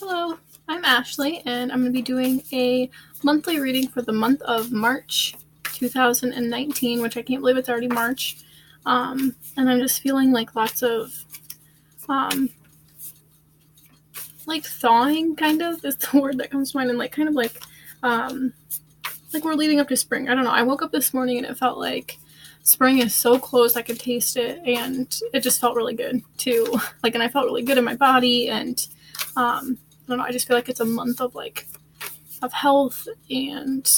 Hello, I'm Ashley, and I'm going to be doing a monthly reading for the month of March 2019, which I can't believe it's already March. And I'm just feeling like lots of, like thawing, kind of, is the word that comes to mind, and like we're leading up to spring. I don't know. I woke up this morning and it felt like spring is so close. I could taste it, and it just felt really good too. And I felt really good in my body, and I don't know. I just feel like it's a month of health, and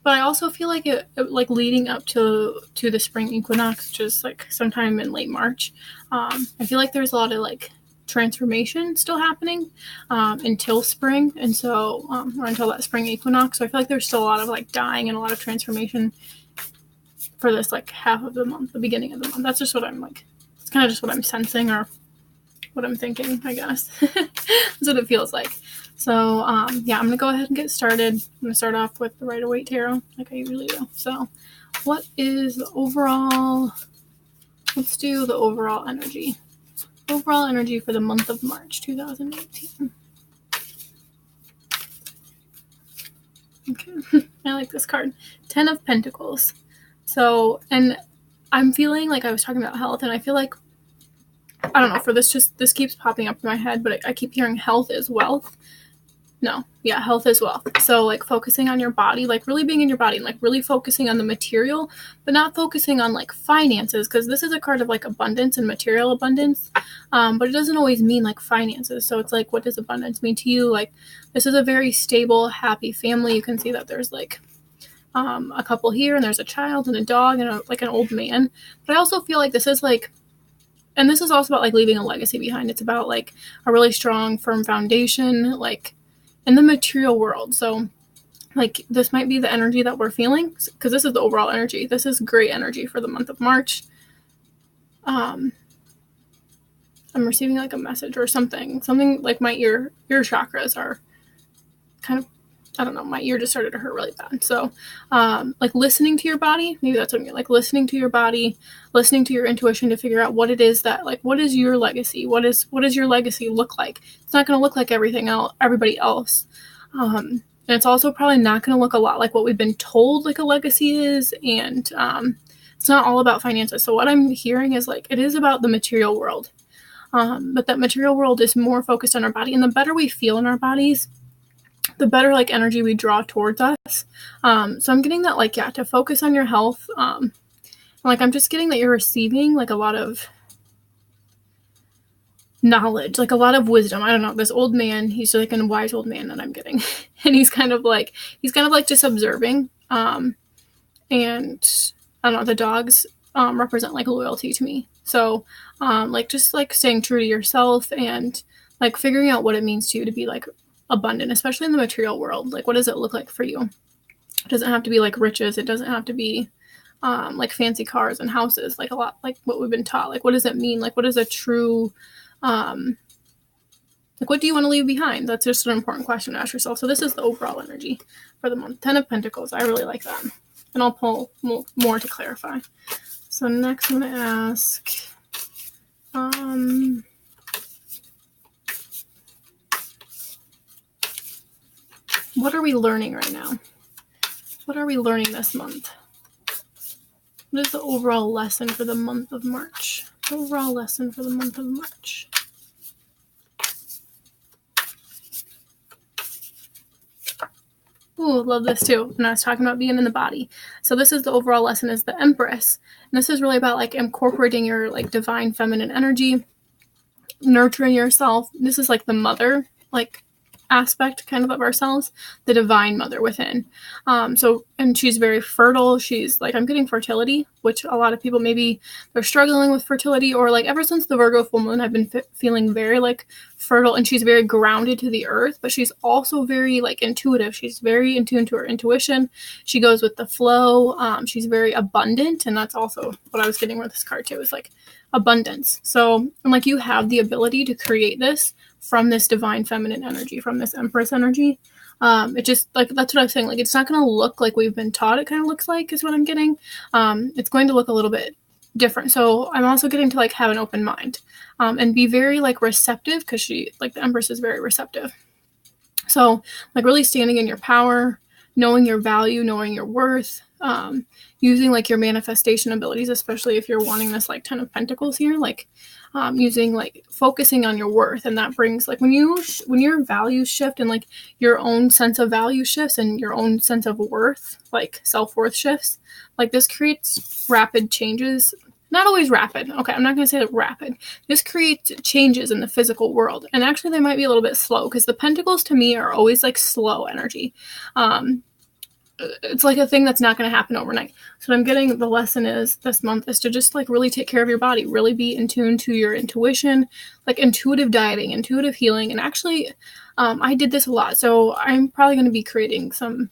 but I also feel like it like leading up to the spring equinox, which is like sometime in late March. I feel like there's a lot of like transformation still happening until spring, and so or until that spring equinox. So I feel like there's still a lot of like dying and a lot of transformation for this like half of the month, the beginning of the month. That's just what I'm like. It's kind of just what I'm sensing or what I'm thinking, I guess. That's what it feels like. So yeah, I'm gonna go ahead and get started. I'm gonna start off with the Rider-Waite Tarot, like I usually do. So, what is the overall? Let's do the overall energy. Overall energy for the month of March 2018. Okay, I like this card. 10 of Pentacles. So, and I'm feeling like I was talking about health, and I feel like, I don't know, for this keeps popping up in my head, but I keep hearing health is wealth. No, yeah, health is wealth. So like focusing on your body, like really being in your body, and like really focusing on the material, but not focusing on like finances, because this is a card of like abundance and material abundance, but it doesn't always mean like finances. So it's like, what does abundance mean to you? Like, this is a very stable, happy family. You can see that there's like a couple here, and there's a child and a dog and like an old man. But I also feel like this is like, and this is also about like leaving a legacy behind. It's about like a really strong, firm foundation, like in the material world. So like this might be the energy that we're feeling, because this is the overall energy. This is great energy for the month of March. I'm receiving like a message or something like my ear chakras are kind of, I don't know, my ear just started to hurt really bad. So like listening to your body, maybe that's what I mean, like listening to your body, listening to your intuition to figure out what it is that, like, what is your legacy? What does your legacy look like? It's not going to look like everybody else. And it's also probably not going to look a lot like what we've been told like a legacy is. And it's not all about finances. So what I'm hearing is like, it is about the material world. But that material world is more focused on our body. And the better we feel in our bodies, the better like energy we draw towards us. So I'm getting that, like, yeah, to focus on your health. Like, I'm just getting that you're receiving like a lot of knowledge, like a lot of wisdom. I don't know, this old man, he's like a wise old man that I'm getting. And he's kind of like just observing. And I don't know, the dogs represent like loyalty to me. So like just like staying true to yourself and like figuring out what it means to you to be like abundant, especially in the material world. Like, what does it look like for you? It doesn't have to be like riches. It doesn't have to be like fancy cars and houses, like a lot like what we've been taught. Like, what does it mean? Like, what is a true like, what do you want to leave behind? That's just an important question to ask yourself. So this is the overall energy for the month. 10 of Pentacles. I really like that. And I'll pull more to clarify. So next I'm going to ask what are we learning right now? What are we learning this month? What is the overall lesson for the month of March? The overall lesson for the month of March. Ooh, love this too. And I was talking about being in the body. So this is the overall lesson, is the Empress. And this is really about like incorporating your like divine feminine energy, nurturing yourself. This is like the mother like aspect kind of ourselves, the divine mother within. So, and she's very fertile. She's like, I'm getting fertility, which a lot of people, maybe they're struggling with fertility, or like ever since the Virgo full moon, I've been feeling very like fertile, and she's very grounded to the earth, but she's also very like intuitive. She's very in tune to her intuition. She goes with the flow. She's very abundant. And that's also what I was getting with this card too, is like abundance. So, and like, you have the ability to create this from this divine feminine energy, from this Empress energy. It just, like, that's what I was saying. Like, it's not going to look like we've been taught it kind of looks like, is what I'm getting. It's going to look a little bit different. So I'm also getting to like have an open mind, and be very like receptive, because she, like the Empress, is very receptive. So like really standing in your power, knowing your value, knowing your worth, using like your manifestation abilities, especially if you're wanting this like 10 of Pentacles here, like using like focusing on your worth. And that brings like when your values shift and like your own sense of value shifts and your own sense of worth, like self-worth shifts, like this creates rapid changes. Not always rapid. Okay, I'm not going to say that rapid. This creates changes in the physical world. And actually they might be a little bit slow, because the Pentacles to me are always like slow energy. It's like a thing that's not going to happen overnight. So what I'm getting, the lesson is this month is to just like really take care of your body, really be in tune to your intuition, like intuitive dieting, intuitive healing. And actually, I did this a lot. So I'm probably going to be creating some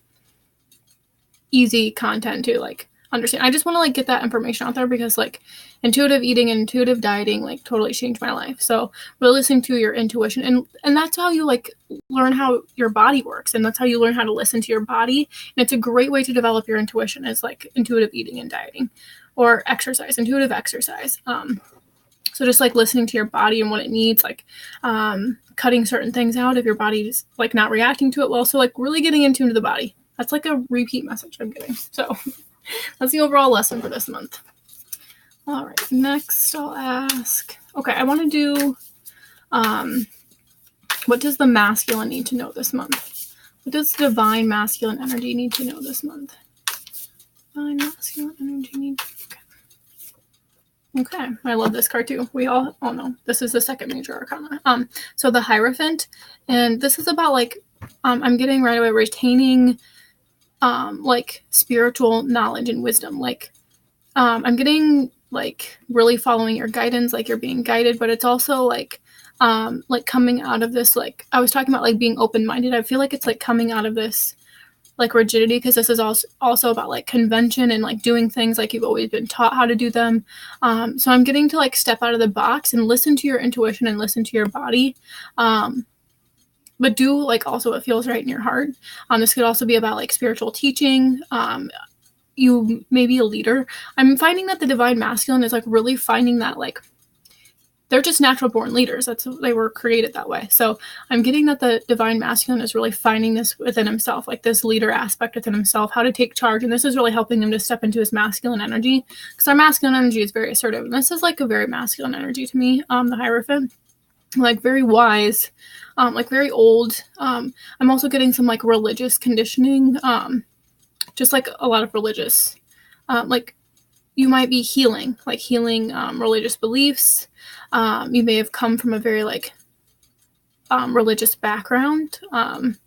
easy content to like understand. I just want to like get that information out there, because like intuitive eating and intuitive dieting like totally changed my life. So really listening to your intuition, and that's how you like learn how your body works, and that's how you learn how to listen to your body. And it's a great way to develop your intuition, is like intuitive eating and dieting, or exercise, intuitive exercise. So just like listening to your body and what it needs, like cutting certain things out if your body's like not reacting to it well. So like really getting in tune to the body. That's like a repeat message I'm getting. So that's the overall lesson for this month. All right, next I'll ask. Okay, I want to do, what does the masculine need to know this month? What does divine masculine energy need to know this month? Divine masculine energy need. Okay, I love this card too. Oh no, this is the second major arcana. So the Hierophant, and this is about like, I'm getting right away retaining like spiritual knowledge and wisdom. Like I'm getting like really following your guidance, like you're being guided, but it's also like coming out of this, like I was talking about like being open-minded. I feel like it's like coming out of this like rigidity, because this is also about like convention and like doing things like you've always been taught how to do them. So I'm getting to like step out of the box and listen to your intuition and listen to your body. But do like also what feels right in your heart. This could also be about like spiritual teaching. You may be a leader. I'm finding that the divine masculine is like really finding that like they're just natural born leaders. They were created that way. So I'm getting that the divine masculine is really finding this within himself, like this leader aspect within himself, how to take charge. And this is really helping him to step into his masculine energy, because our masculine energy is very assertive. And this is like a very masculine energy to me, the Hierophant. Like very wise, like very old. I'm also getting some like religious conditioning, just like a lot of religious, like you might be healing religious beliefs. You may have come from a very like religious background, and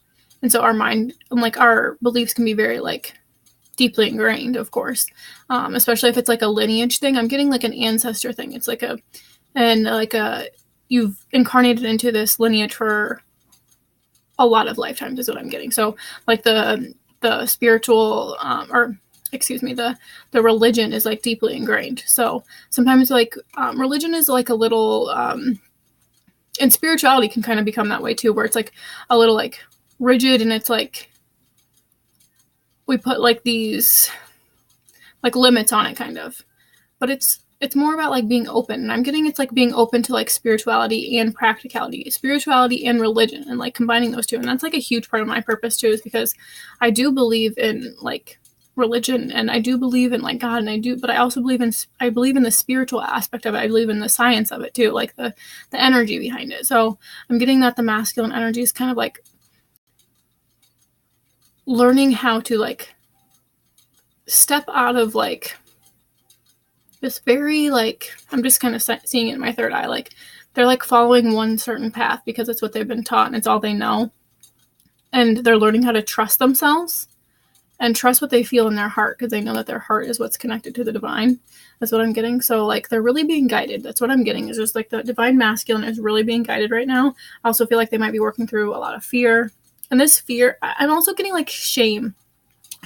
so our mind, like our beliefs can be very like deeply ingrained, of course, especially if it's like a lineage thing. I'm getting like an ancestor thing. It's like you've incarnated into this lineage for a lot of lifetimes is what I'm getting. So like the spiritual, the religion is like deeply ingrained. So sometimes like religion is like a little, and spirituality can kind of become that way too, where it's like a little like rigid, and it's like we put like these like limits on it kind of, but it's more about like being open. And I'm getting it's like being open to like spirituality and practicality, spirituality and religion, and like combining those two. And that's like a huge part of my purpose too, is because I do believe in like religion, and I do believe in like God, but I also believe in the spiritual aspect of it. I believe in the science of it too, like the energy behind it. So I'm getting that the masculine energy is kind of like learning how to like step out of like this very like, I'm just kind of seeing it in my third eye, like they're like following one certain path because it's what they've been taught and it's all they know, and they're learning how to trust themselves and trust what they feel in their heart, because they know that their heart is what's connected to the divine. That's what I'm getting. So like they're really being guided. That's what I'm getting, is just like the divine masculine is really being guided right now. I also feel like they might be working through a lot of fear, and this fear, I'm also getting like shame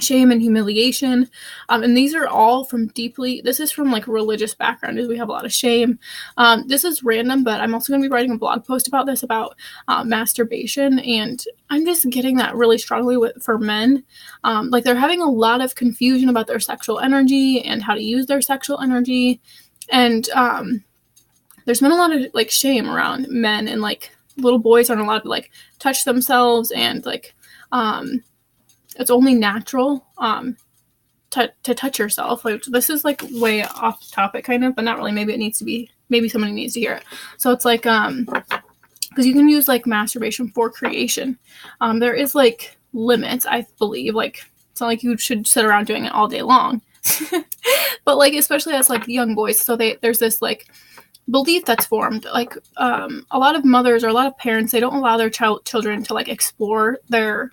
shame and humiliation. And these are all from this is from like religious background, is we have a lot of shame. This is random, but I'm also going to be writing a blog post about this, about masturbation. And I'm just getting that really strongly for men. Like they're having a lot of confusion about their sexual energy and how to use their sexual energy. And there's been a lot of like shame around men, and like little boys aren't allowed to like touch themselves, and like it's only natural to touch yourself. Like this is like way off topic kind of, but not really. Maybe it needs to be, maybe somebody needs to hear it. So it's like because you can use like masturbation for creation. There is like limits, I believe. Like it's not like you should sit around doing it all day long. But like especially as like young boys, so there's this like belief that's formed, like a lot of mothers or a lot of parents, they don't allow their children to like explore their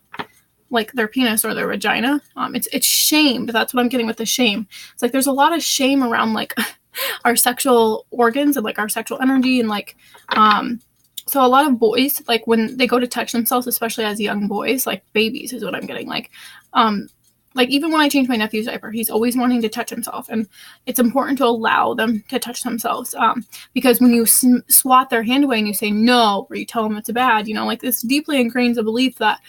penis or their vagina. It's shamed. That's what I'm getting with the shame. It's like there's a lot of shame around like our sexual organs and like our sexual energy, and like so a lot of boys, like when they go to touch themselves, especially as young boys, like babies is what I'm getting, like even when I change my nephew's diaper, he's always wanting to touch himself, and it's important to allow them to touch themselves, because when you swat their hand away and you say no, or you tell them it's bad, like this deeply ingrains a belief that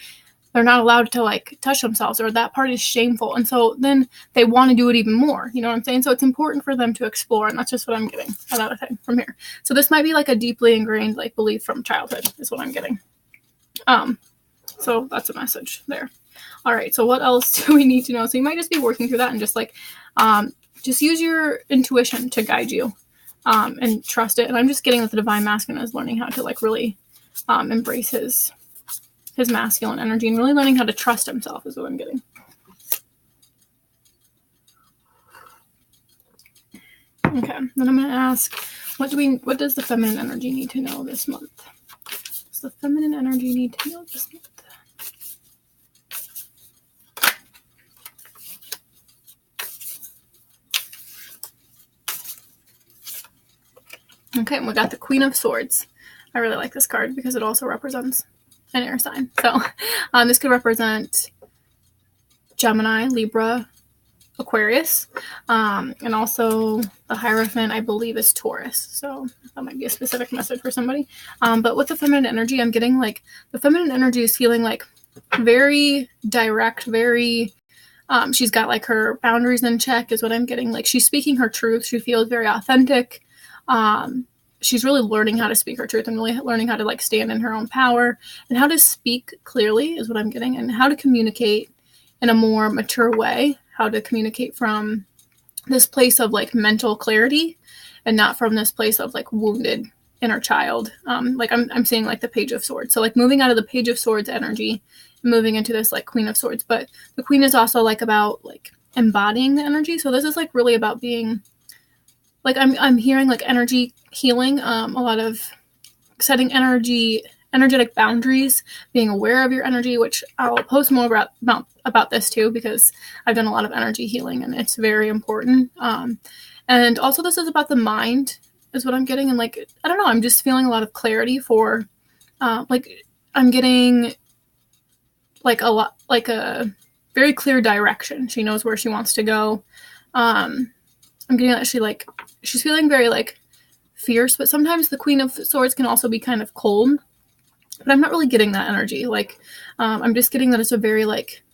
they're not allowed to like touch themselves, or that part is shameful. And so then they want to do it even more. You know what I'm saying? So it's important for them to explore. And that's just what I'm getting another thing from here. So this might be like a deeply ingrained like belief from childhood is what I'm getting. So that's a message there. All right. So what else do we need to know? So you might just be working through that and just like, just use your intuition to guide you, and trust it. And I'm just getting that the divine masculine is learning how to like really, embrace his masculine energy, and really learning how to trust himself is what I'm getting. Okay, then I'm going to ask, what does the feminine energy need to know this month? Does the feminine energy need to know this month? Okay, and we got the Queen of Swords. I really like this card because it also represents an air sign. So this could represent Gemini, Libra, Aquarius, and also the Hierophant, I believe, is Taurus. So that might be a specific message for somebody. But with the feminine energy, I'm getting like the feminine energy is feeling like very direct, very she's got like her boundaries in check is what I'm getting. Like she's speaking her truth. She feels very authentic. She's really learning how to speak her truth and really learning how to like stand in her own power and how to speak clearly is what I'm getting, and how to communicate in a more mature way, how to communicate from this place of like mental clarity and not from this place of like wounded inner child. Like I'm seeing like the Page of Swords. So like moving out of the Page of Swords energy and moving into this like Queen of Swords. But the Queen is also like about like embodying the energy. So this is like really about being like, I'm hearing like energy healing, a lot of setting energetic boundaries, being aware of your energy, which I'll post more about this too, because I've done a lot of energy healing and it's very important. And also this is about the mind is what I'm getting. And like, I don't know, I'm just feeling a lot of clarity for, like I'm getting like a very clear direction. She knows where she wants to go. I'm getting that she's feeling very like fierce, but sometimes the Queen of Swords can also be kind of cold, but I'm not really getting that energy. Like, I'm just getting that it's a very like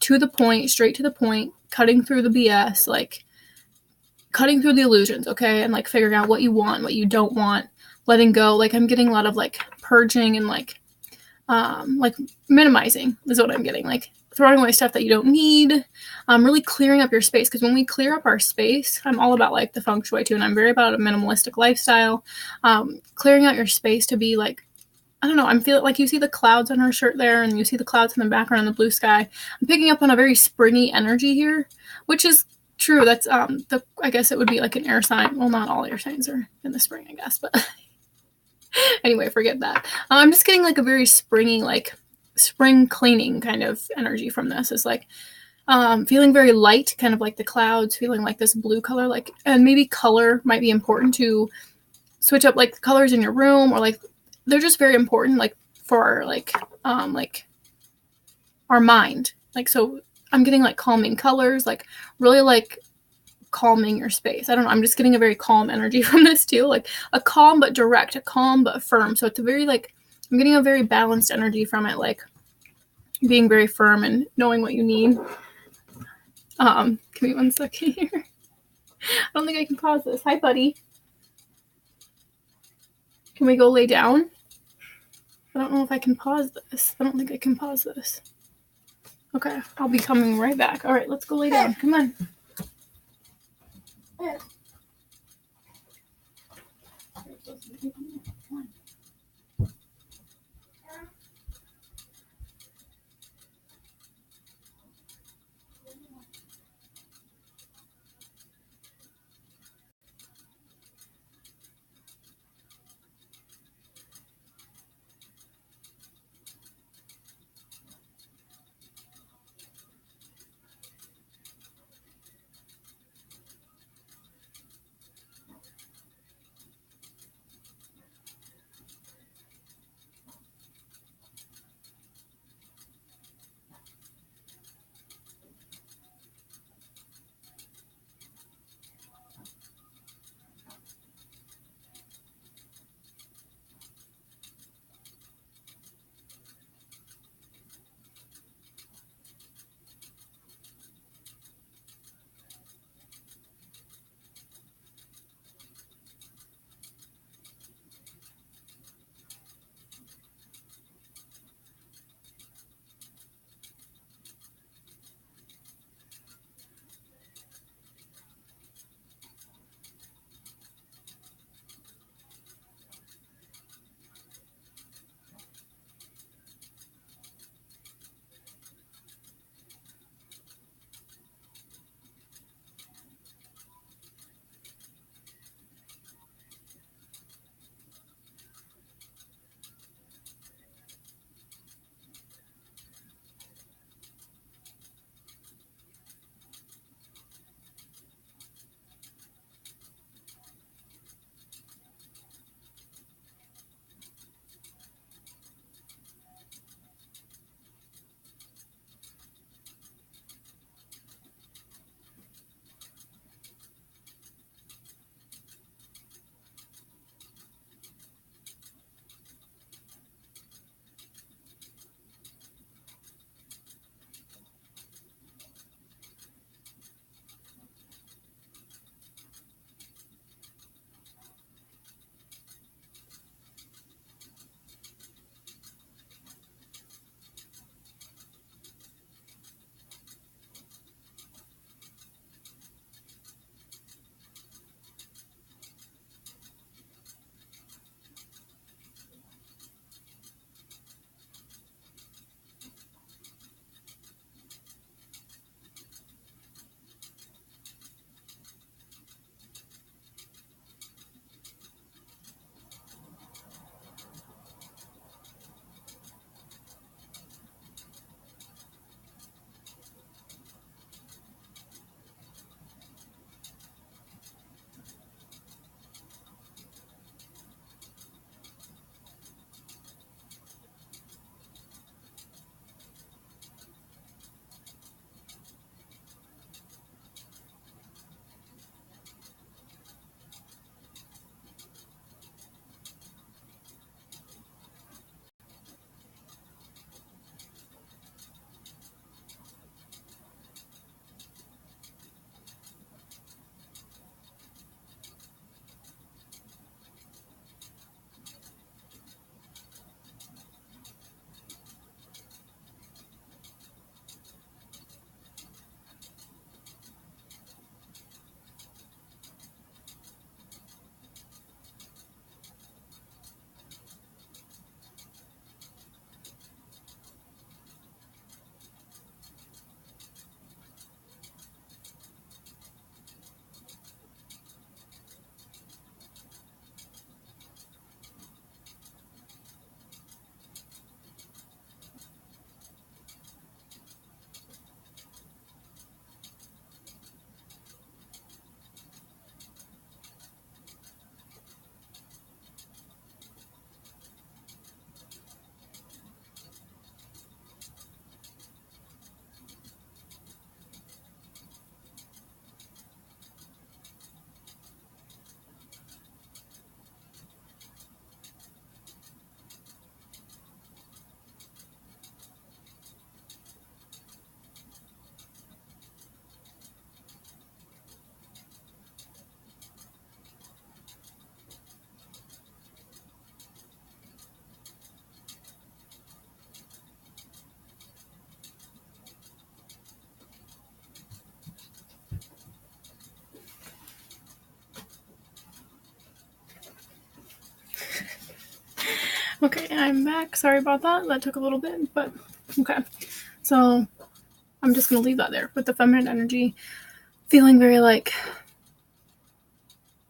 to the point, straight to the point, cutting through the BS, like cutting through the illusions. Okay. And like figuring out what you want, what you don't want, letting go. Like I'm getting a lot of like purging and like minimizing is what I'm getting. Like throwing away stuff that you don't need, really clearing up your space. Because when we clear up our space, I'm all about like the feng shui too, and I'm very about a minimalistic lifestyle. Clearing out your space to be like, I don't know, I'm feeling like you see the clouds on her shirt there, and you see the clouds in the background in the blue sky. I'm picking up on a very springy energy here, which is true. That's I guess it would be like an air sign. Well, not all air signs are in the spring, I guess, but anyway, forget that. I'm just getting like a very springy, like spring cleaning kind of energy from this. Is like feeling very light, kind of like the clouds, feeling like this blue color, like, and maybe color might be important to switch up like the colors in your room, or like they're just very important like for like our mind. Like, so I'm getting like calming colors, like really like calming your space. I don't know. I'm just getting a very calm energy from this too. Like a calm but direct, a calm but firm. So it's a very like, I'm getting a very balanced energy from it, like being very firm and knowing what you need. Give me 1 second here. I don't think I can pause this. Hi, buddy. Can we go lay down? I don't know if I can pause this. I don't think I can pause this. Okay, I'll be coming right back. All right, let's go lay down. Come on. Okay, I'm back. Sorry about that. That took a little bit, but okay. So I'm just going to leave that there with the feminine energy. Feeling very like,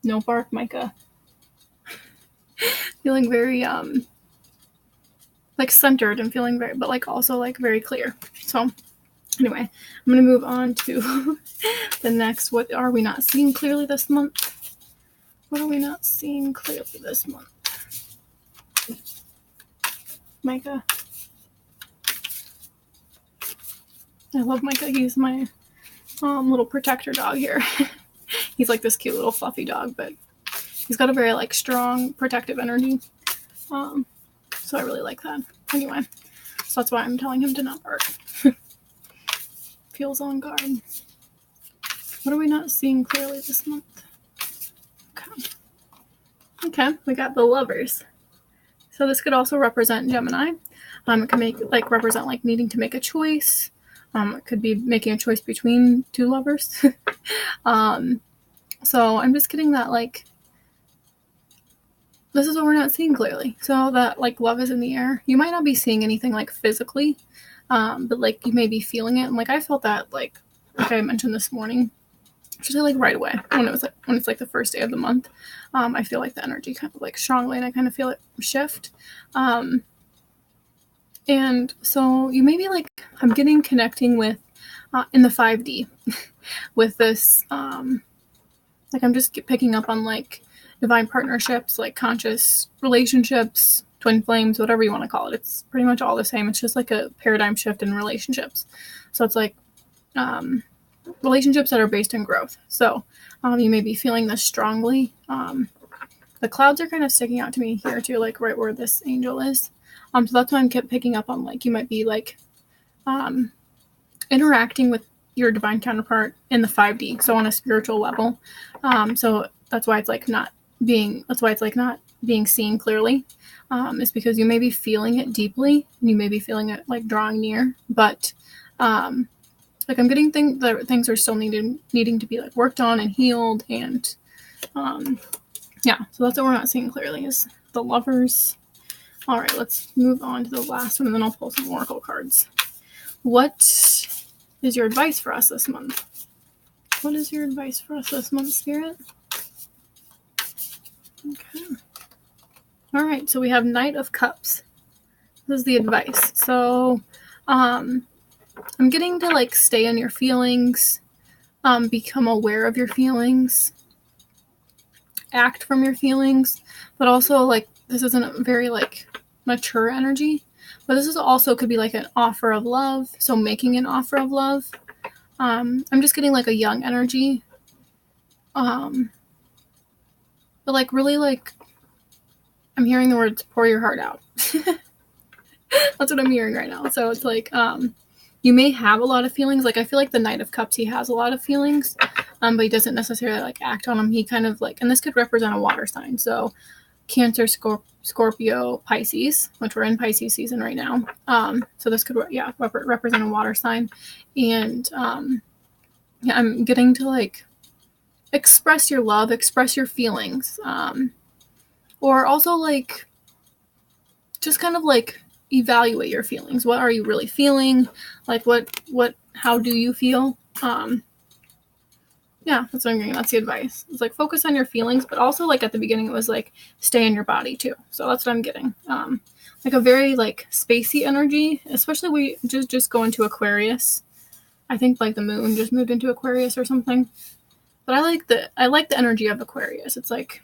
no bark, Micah. Feeling very, like centered and feeling very, but like also like very clear. So anyway, I'm going to move on to the next. What are we not seeing clearly this month? What are we not seeing clearly this month? Micah. I love Micah. He's my little protector dog here. He's like this cute little fluffy dog, but he's got a very like strong protective energy. So I really like that. Anyway, so that's why I'm telling him to not bark. Feels on guard. What are we not seeing clearly this month? Okay, we got the Lovers. So this could also represent Gemini. It could represent like needing to make a choice. It could be making a choice between two lovers. So I'm just getting that like, this is what we're not seeing clearly. So that like love is in the air. You might not be seeing anything like physically, but like you may be feeling it. And like I felt that like I mentioned this morning, actually like right away when it's like the first day of the month. I feel like the energy kind of like strongly, and I kind of feel it shift. And so you may be like, I'm getting connecting with in the 5D with this, like I'm just picking up on like divine partnerships, like conscious relationships, twin flames, whatever you want to call it. It's pretty much all the same. It's just like a paradigm shift in relationships. So it's like relationships that are based in growth. So you may be feeling this strongly. The clouds are kind of sticking out to me here too, like right where this angel is. So that's why I'm kept picking up on like you might be like interacting with your divine counterpart in the 5D, so on a spiritual level. So that's why it's like not being seen clearly. Is because you may be feeling it deeply, and you may be feeling it like drawing near, but like I'm getting things are still needing to be like worked on and healed, and yeah. So that's what we're not seeing clearly is the Lovers. All right, let's move on to the last one, and then I'll pull some oracle cards. What is your advice for us this month? What is your advice for us this month, Spirit? Okay. All right, so we have Knight of Cups. This is the advice. So I'm getting to like stay in your feelings, become aware of your feelings, act from your feelings, but also like this isn't a very like mature energy, but this is also could be like an offer of love. So making an offer of love. I'm just getting like a young energy. But like really like I'm hearing the words pour your heart out. That's what I'm hearing right now. So it's like you may have a lot of feelings. Like I feel like the Knight of Cups, he has a lot of feelings, but he doesn't necessarily like act on them. He kind of like, and this could represent a water sign. So Cancer, Scorpio, Pisces, which we're in Pisces season right now. So this could represent a water sign, and yeah, I'm getting to like express your love, express your feelings, or also like just kind of like evaluate your feelings. What are you really feeling? Like how do you feel? Yeah, that's what I'm getting. That's the advice. It's like focus on your feelings, but also like at the beginning it was like stay in your body too. So that's what I'm getting. Like a very like spacey energy, especially we just go into Aquarius. I think like the moon just moved into Aquarius or something. But I like the energy of Aquarius. It's like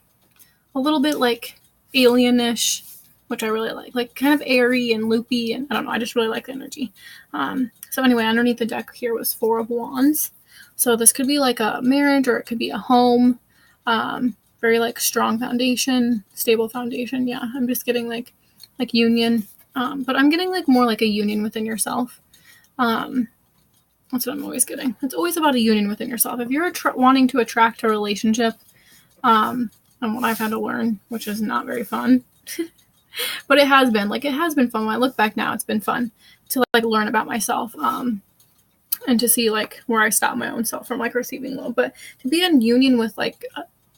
a little bit like alienish, which I really like kind of airy and loopy, and I don't know, I just really like the energy. So anyway, underneath the deck here was 4 of Wands. So this could be like a marriage, or it could be a home, very like strong foundation, stable foundation. Yeah, I'm just getting like union, but I'm getting like more like a union within yourself. That's what I'm always getting. It's always about a union within yourself. If you're wanting to attract a relationship, and what I've had to learn, which is not very fun, but it has been fun. When I look back now, it's been fun to like learn about myself, and to see like where I stop my own self from like receiving love. But to be in union with like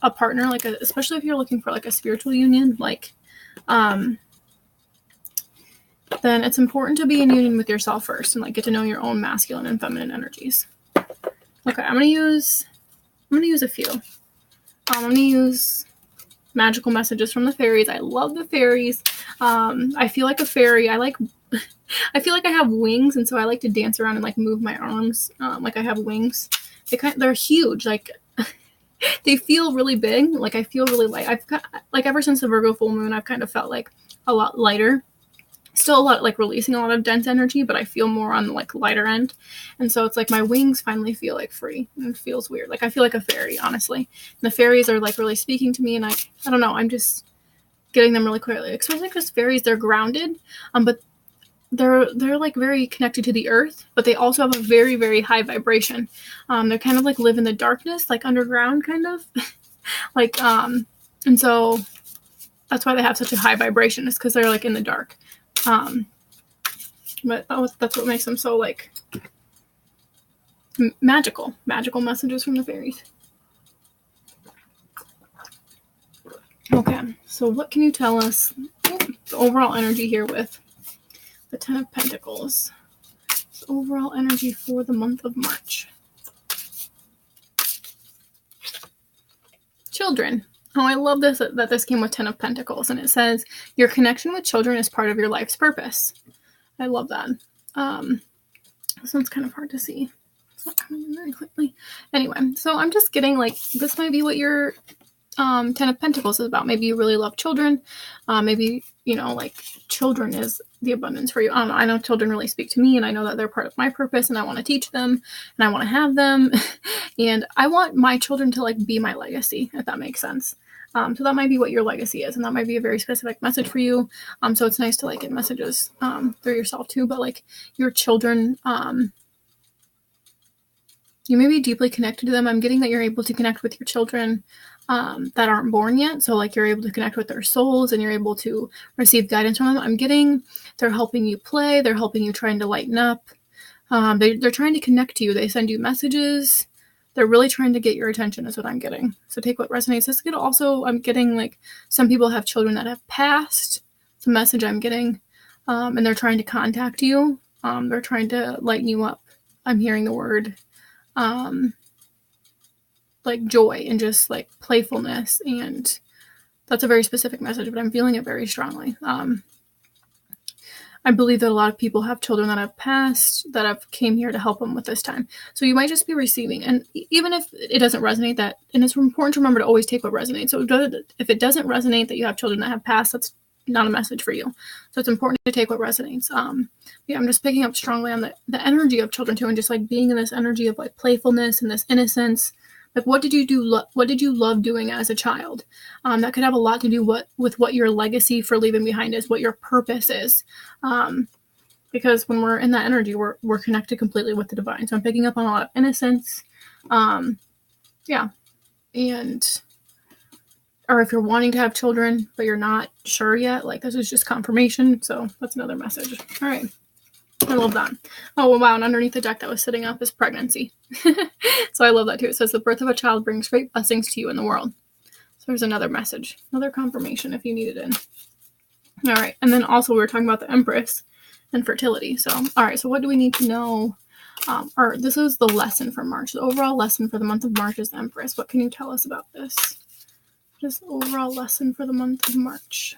a partner, like especially if you're looking for like a spiritual union, like then it's important to be in union with yourself first and like get to know your own masculine and feminine energies. Okay, I'm gonna use a few. I'm gonna use magical messages from the fairies. I love the fairies. I feel like a fairy. I feel like I have wings, and so I like to dance around and like move my arms like I have wings. They're huge. Like they feel really big. Like I feel really light. I've got like ever since the Virgo full moon, I've kind of felt like a lot lighter. Still a lot like releasing a lot of dense energy, but I feel more on the like lighter end. And so it's like my wings finally feel like free, and it feels weird. Like I feel like a fairy, honestly. And the fairies are like really speaking to me, and I don't know, I'm just getting them really clearly. Especially because fairies, they're grounded, but they're like very connected to the earth, but they also have a very, very high vibration. They're kind of like live in the darkness, like underground kind of. like and so that's why they have such a high vibration, is because they're like in the dark. But that's what makes them so like magical messages from the fairies. Okay, so what can you tell us the overall energy here with the 10 of Pentacles? So overall energy for the month of March. Children. Oh, I love this, that this came with 10 of Pentacles, and it says your connection with children is part of your life's purpose. I love that. This one's kind of hard to see. It's not coming in very quickly. Anyway, so I'm just getting like, this might be what your 10 of Pentacles is about. Maybe you really love children. Maybe, you know, like children is the abundance for you. I don't know. I know children really speak to me, and I know that they're part of my purpose, and I want to teach them, and I want to have them. And I want my children to like be my legacy, if that makes sense. So that might be what your legacy is, and that might be a very specific message for you. So it's nice to like get messages through yourself too, but like your children, you may be deeply connected to them. I'm getting that you're able to connect with your children that aren't born yet. So like you're able to connect with their souls, and you're able to receive guidance from them. I'm getting they're helping you play. They're helping you, trying to lighten up. They're trying to connect to you. They send you messages. They're really trying to get your attention is what I'm getting. So take what resonates. This could also, I'm getting like some people have children that have passed. It's a message I'm getting. And they're trying to contact you. They're trying to lighten you up. I'm hearing the word like joy and just like playfulness. And that's a very specific message, but I'm feeling it very strongly. I believe that a lot of people have children that have passed that have came here to help them with this time. So you might just be receiving. And even if it doesn't resonate, that, and it's important to remember to always take what resonates. So if it doesn't resonate that you have children that have passed, that's not a message for you. So it's important to take what resonates. Yeah, I'm just picking up strongly on the energy of children too, and just like being in this energy of like playfulness and this innocence. Like, what did you do? What did you love doing as a child? That could have a lot to do with what your legacy for leaving behind is, what your purpose is. Because when we're in that energy, we're connected completely with the divine. So I'm picking up on a lot of innocence. Yeah. And, or if you're wanting to have children, but you're not sure yet, like this is just confirmation. So that's another message. All right. I love that. Oh, wow. And underneath the deck that was sitting up is pregnancy. So I love that too. It says the birth of a child brings great blessings to you in the world. So there's another message, another confirmation if you need it in. All right. And then also we were talking about the Empress and fertility. So, all right. So what do we need to know? Or this is the lesson for March. The overall lesson for the month of March is the Empress. What can you tell us about this? Just the overall lesson for the month of March.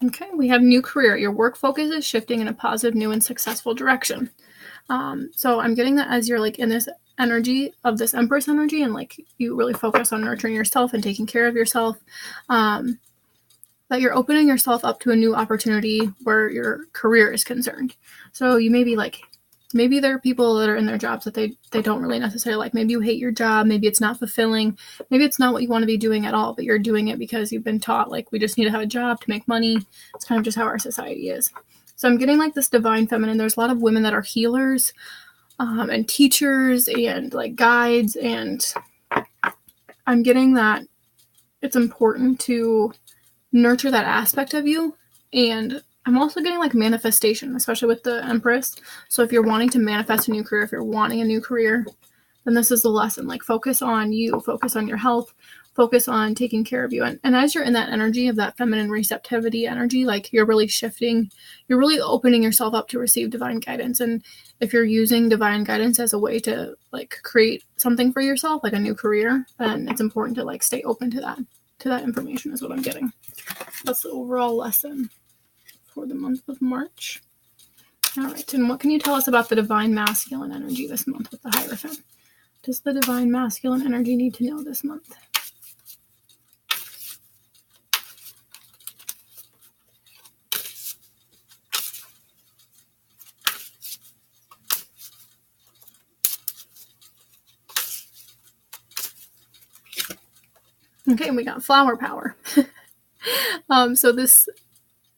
Okay, we have new career. Your work focus is shifting in a positive, new, and successful direction. So I'm getting that as you're like in this energy of this Empress energy, and like you really focus on nurturing yourself and taking care of yourself, that you're opening yourself up to a new opportunity where your career is concerned. So you may be like, maybe there are people that are in their jobs that they don't really necessarily like. Maybe you hate your job. Maybe it's not fulfilling. Maybe it's not what you want to be doing at all, but you're doing it because you've been taught like we just need to have a job to make money. It's kind of just how our society is. So I'm getting like this divine feminine. There's a lot of women that are healers and teachers and like guides. And I'm getting that it's important to nurture that aspect of you. And I'm also getting like manifestation, especially with the Empress. So if you're wanting to manifest a new career, if you're wanting a new career, then this is the lesson. Like focus on you, focus on your health, focus on taking care of you. And as you're in that energy of that feminine receptivity energy, like you're really shifting, you're really opening yourself up to receive divine guidance. And if you're using divine guidance as a way to like create something for yourself, like a new career, then it's important to like stay open to that information is what I'm getting. That's the overall lesson for the month of March. All right, and what can you tell us about the divine masculine energy this month with the Hierophant? Does the divine masculine energy need to know this month? Okay, we got flower power. So this,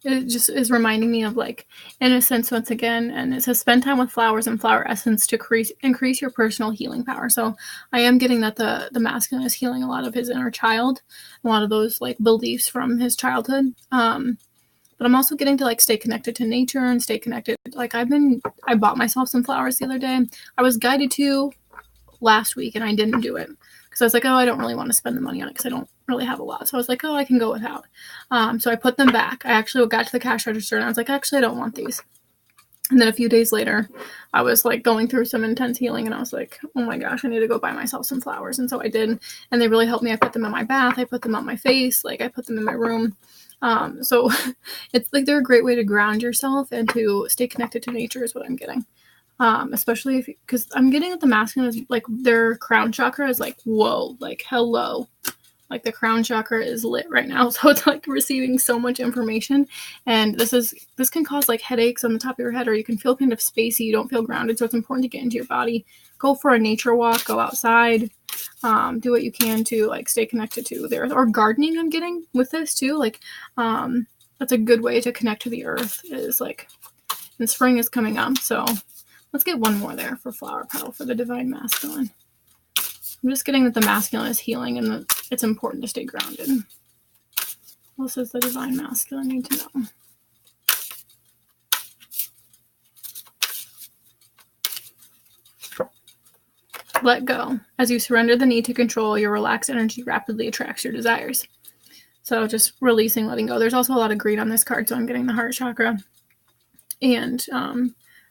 it just is reminding me of like innocence once again, and it says spend time with flowers and flower essence to increase your personal healing power. So I am getting that the masculine is healing a lot of his inner child, a lot of those like beliefs from his childhood. But I'm also getting to like stay connected to nature and stay connected. Like I bought myself some flowers the other day. I was guided to last week and I didn't do it because I was like, oh, I don't really want to spend the money on it because I don't really have a lot. So I was like, oh, I can go without. So I put them back. I actually got to the cash register and I was like, actually, I don't want these. And then a few days later, I was like going through some intense healing and I was like, oh my gosh, I need to go buy myself some flowers. And so I did. And they really helped me. I put them in my bath. I put them on my face. Like I put them in my room. So it's like they're a great way to ground yourself and to stay connected to nature is what I'm getting. Especially because I'm getting that the masculine is like their crown chakra is like, whoa, like hello. Like the crown chakra is lit right now. So it's like receiving so much information. And this can cause like headaches on the top of your head, or you can feel kind of spacey. You don't feel grounded. So it's important to get into your body. Go for a nature walk, go outside, do what you can to like stay connected to the earth. Or gardening I'm getting with this too. Like that's a good way to connect to the earth is like, and spring is coming up. So let's get one more there for flower petal for the divine masculine. I'm just getting that the masculine is healing and that it's important to stay grounded. What else does the divine masculine need to know? Let go. As you surrender the need to control, your relaxed energy rapidly attracts your desires. So just releasing, letting go. There's also a lot of green on this card, so I'm getting the heart chakra. And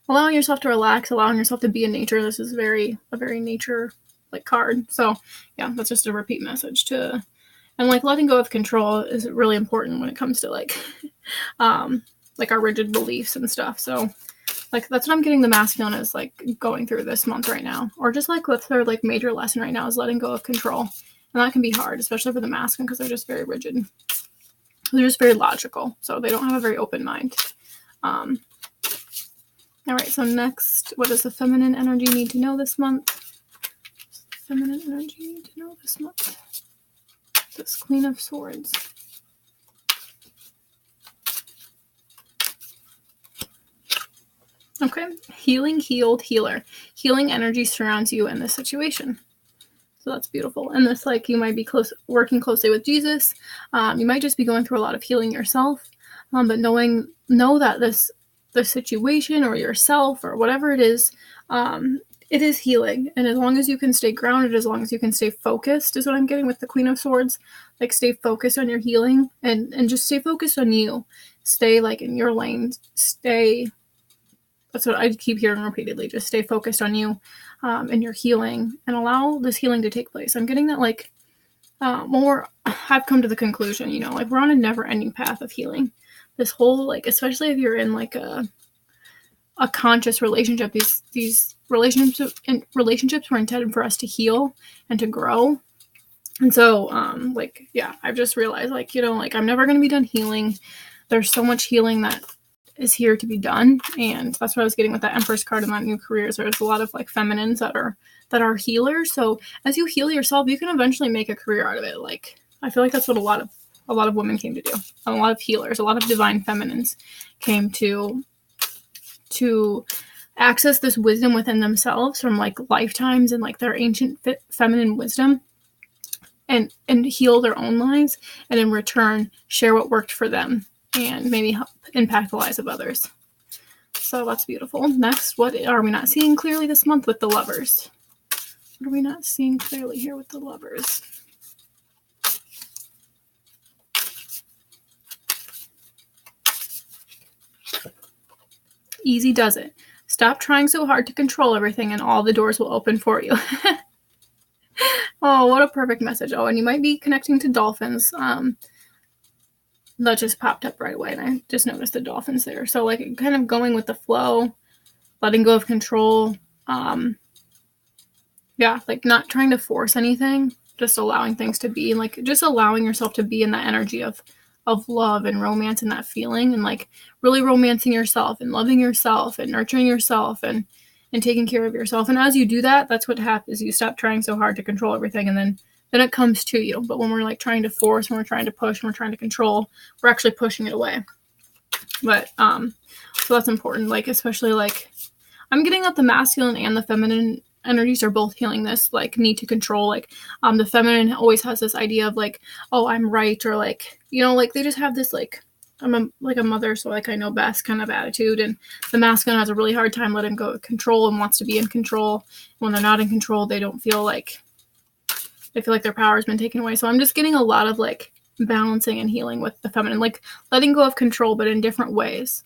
allowing yourself to relax, allowing yourself to be in nature. This is a very nature like card. So yeah, that's just a repeat message to, and like letting go of control is really important when it comes to like our rigid beliefs and stuff. So like that's what I'm getting the masculine is like going through this month right now, or just like what's their like major lesson right now is letting go of control. And that can be hard, especially for the masculine because they're just very rigid. They're just very logical, so they don't have a very open mind. All right, so next, what does the feminine energy need to know this month? Feminine energy need to know this month? This Queen of Swords. Okay, healing, healed, healer. Healing energy surrounds you in this situation. So that's beautiful. And this, like, you might be working closely with Jesus. You might just be going through a lot of healing yourself. But know that this situation or yourself or whatever it is healing. And as long as you can stay grounded, as long as you can stay focused is what I'm getting with the Queen of Swords. Like stay focused on your healing and just stay focused on you. Stay like in your lane. That's what I keep hearing repeatedly. Just stay focused on you and your healing and allow this healing to take place. I'm getting that like I've come to the conclusion, you know, like we're on a never ending path of healing. This whole like, especially if you're in like a conscious relationship, these relationships were intended for us to heal and to grow. And so like yeah, I've just realized like, you know, like I'm never going to be done healing. There's so much healing that is here to be done, and that's what I was getting with that Empress card and that new careers. There's a lot of like feminines that are healers. So as you heal yourself, you can eventually make a career out of it. Like I feel like that's what a lot of women came to do. A lot of healers, a lot of divine feminines came to access this wisdom within themselves from like lifetimes and like their ancient feminine wisdom and heal their own lives, and in return share what worked for them and maybe help impact the lives of others. So that's beautiful. Next, what are we not seeing clearly this month with the Lovers? What are we not seeing clearly here with the Lovers? Easy does it. Stop trying so hard to control everything and all the doors will open for you. Oh, what a perfect message. Oh, and you might be connecting to dolphins. That just popped up right away, and I just noticed the dolphins there. So, like, kind of going with the flow, letting go of control. Yeah, like not trying to force anything, just allowing things to be, like just allowing yourself to be in that energy of love and romance and that feeling, and like really romancing yourself and loving yourself and nurturing yourself and taking care of yourself. And as you do that, that's what happens. You stop trying so hard to control everything, and then it comes to you. But when we're like trying to force, when we're trying to push, when we're trying to control, we're actually pushing it away. But so that's important. Like, especially like I'm getting that the masculine and the feminine energies are both healing this like need to control. Like the feminine always has this idea of like, oh, I'm right, or like, you know, like they just have this like, I'm a mother, so like I know best kind of attitude. And the masculine has a really hard time letting go of control and wants to be in control. When they're not in control, they don't feel like, they feel like their power has been taken away. So I'm just getting a lot of like balancing and healing with the feminine, like letting go of control, but in different ways.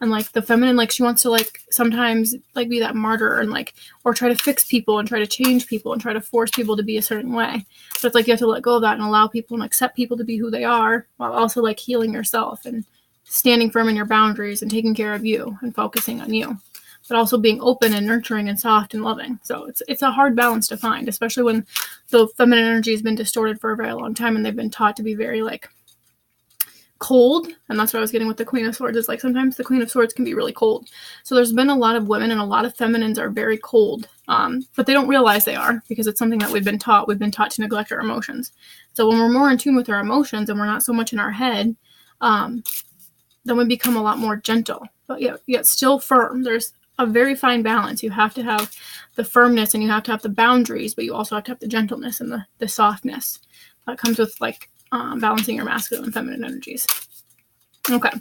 And like the feminine, like she wants to like sometimes like be that martyr and like, or try to fix people and try to change people and try to force people to be a certain way. So it's like you have to let go of that and allow people and accept people to be who they are, while also like healing yourself and standing firm in your boundaries and taking care of you and focusing on you, but also being open and nurturing and soft and loving. So it's a hard balance to find, especially when the feminine energy has been distorted for a very long time and they've been taught to be very like cold. And that's what I was getting with the Queen of Swords, is like sometimes the Queen of Swords can be really cold. So there's been a lot of women and a lot of feminines are very cold, but they don't realize they are, because it's something that we've been taught to neglect our emotions. So when we're more in tune with our emotions and we're not so much in our head, then we become a lot more gentle, but yet still firm. There's a very fine balance. You have to have the firmness and you have to have the boundaries, but you also have to have the gentleness and the softness that comes with like balancing your masculine and feminine energies. Okay.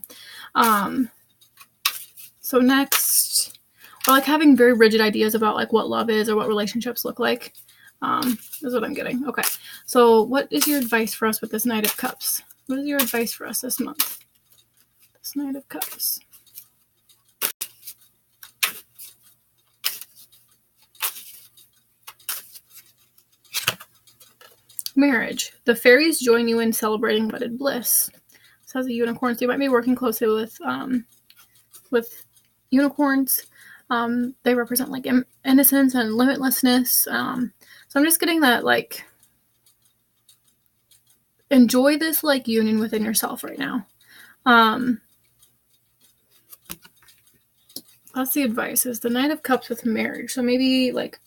So next, we're like having very rigid ideas about like what love is or what relationships look like. Is what I'm getting. Okay. So what is your advice for us with this Knight of Cups? What is your advice for us this month? This Knight of Cups. Marriage. The fairies join you in celebrating wedded bliss. This has a unicorn, so you might be working closely with unicorns. They represent like innocence and limitlessness. So I'm just getting that like enjoy this like union within yourself right now. That's the advice, is the Knight of Cups with marriage. So maybe like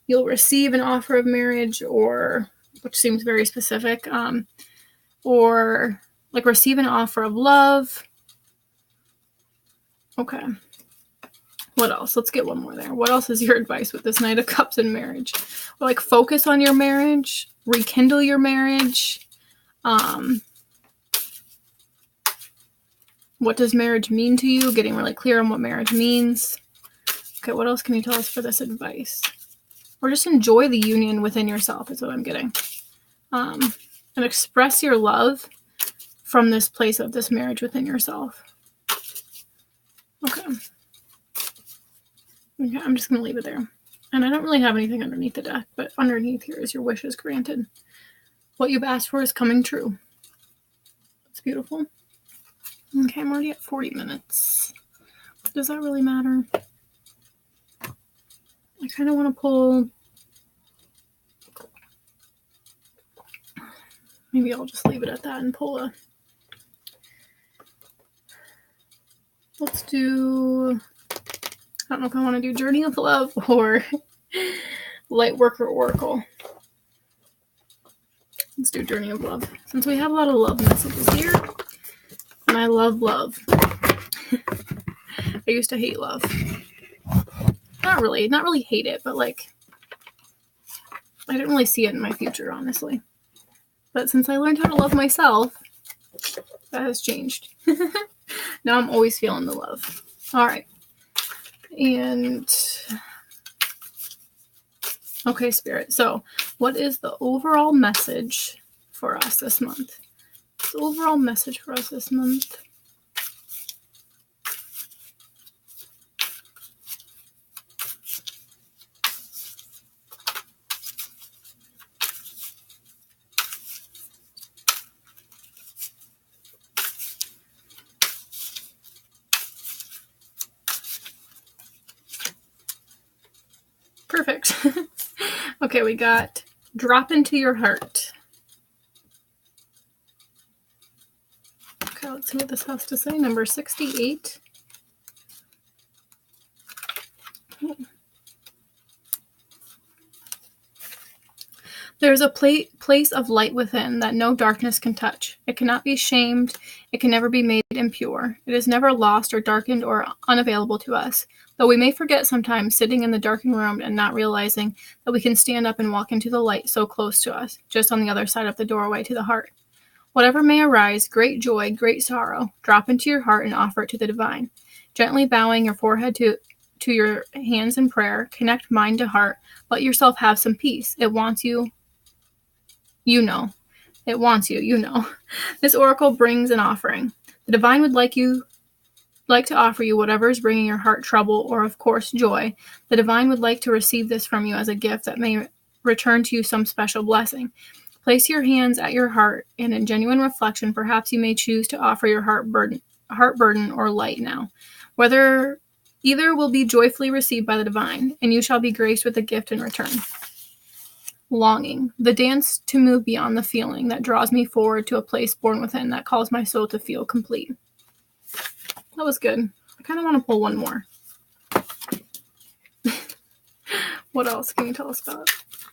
you'll receive an offer of marriage, or which seems very specific, or like receive an offer of love. Okay. What else? Let's get one more there. What else is your advice with this Knight of Cups and marriage? Or like focus on your marriage, rekindle your marriage. What does marriage mean to you? Getting really clear on what marriage means. Okay, what else can you tell us for this advice? Or just enjoy the union within yourself is what I'm getting. And express your love from this place of this marriage within yourself. Okay. Okay, I'm just going to leave it there. And I don't really have anything underneath the deck, but underneath here is your wishes granted. What you've asked for is coming true. It's beautiful. Okay, I'm already at 40 minutes. Does that really matter? I kind of want to pull... Maybe I'll just leave it at that and pull a... Let's do... I don't know if I want to do Journey of Love or Lightworker Oracle. Let's do Journey of Love, since we have a lot of love messages here. And I love love. I used to hate love. Not really hate it, but like, I didn't really see it in my future, honestly. But since I learned how to love myself, that has changed. Now I'm always feeling the love. All right. And, okay, Spirit. So, what is the overall message for us this month? The overall message for us this month. Okay, we got drop into your heart. Okay, let's see what this has to say. Number 68. There is a place of light within that no darkness can touch. It cannot be shamed. It can never be made impure. It is never lost or darkened or unavailable to us. Though we may forget sometimes, sitting in the darkened room and not realizing that we can stand up and walk into the light so close to us, just on the other side of the doorway to the heart. Whatever may arise, great joy, great sorrow, drop into your heart and offer it to the divine. Gently bowing your forehead to your hands in prayer, connect mind to heart. Let yourself have some peace. It wants you. You know. It wants you. You know. This oracle brings an offering. The divine would like to offer you whatever is bringing your heart trouble or, of course, joy. The divine would like to receive this from you as a gift that may return to you some special blessing. Place your hands at your heart, and in genuine reflection, perhaps you may choose to offer your heart burden or light now. Whether either will be joyfully received by the divine, and you shall be graced with a gift in return. Longing, the dance to move beyond the feeling that draws me forward to a place born within that calls my soul to feel complete. That was good. I kind of want to pull one more. What else can you tell us about?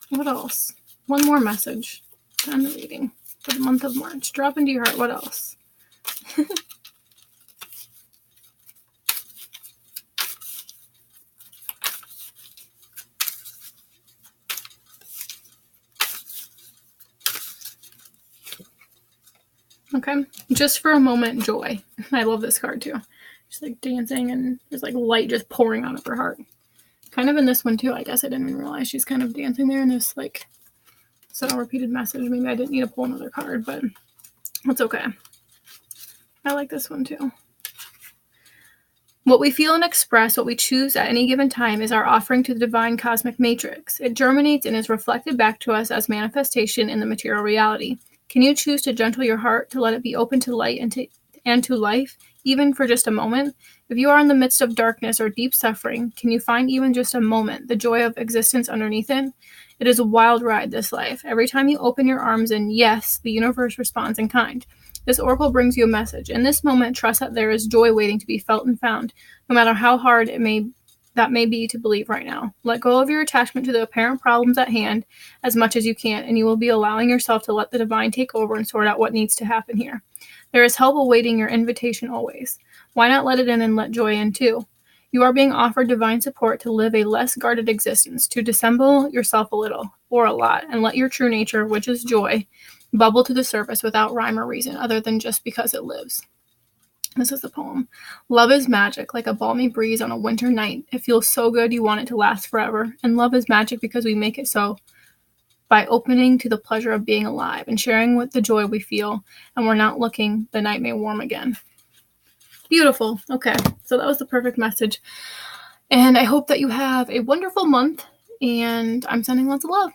What else? One more message. Time the reading for the month of March. Drop into your heart. What else? Okay. Just for a moment, joy. I love this card too. She's like dancing and there's like light just pouring out of her heart. Kind of in this one too. I guess I didn't even realize she's kind of dancing there in this like subtle repeated message. Maybe I didn't need to pull another card, but that's okay. I like this one too. What we feel and express, what we choose at any given time, is our offering to the divine cosmic matrix. It germinates and is reflected back to us as manifestation in the material reality. Can you choose to gentle your heart, to let it be open to light and to life, even for just a moment? If you are in the midst of darkness or deep suffering, can you find even just a moment the joy of existence underneath it? It is a wild ride, this life. Every time you open your arms and yes, the universe responds in kind. This oracle brings you a message. In this moment, trust that there is joy waiting to be felt and found, no matter how hard that may be to believe right now. Let go of your attachment to the apparent problems at hand as much as you can, and you will be allowing yourself to let the divine take over and sort out what needs to happen here. There is help awaiting your invitation always. Why not let it in and let joy in too? You are being offered divine support to live a less guarded existence, to dissemble yourself a little, or a lot, and let your true nature, which is joy, bubble to the surface without rhyme or reason other than just because it lives. This is the poem. Love is magic, like a balmy breeze on a winter night. It feels so good you want it to last forever. And love is magic because we make it so by opening to the pleasure of being alive and sharing with the joy we feel. And we're not looking, the night may warm again. Beautiful. Okay, so that was the perfect message. And I hope that you have a wonderful month. And I'm sending lots of love.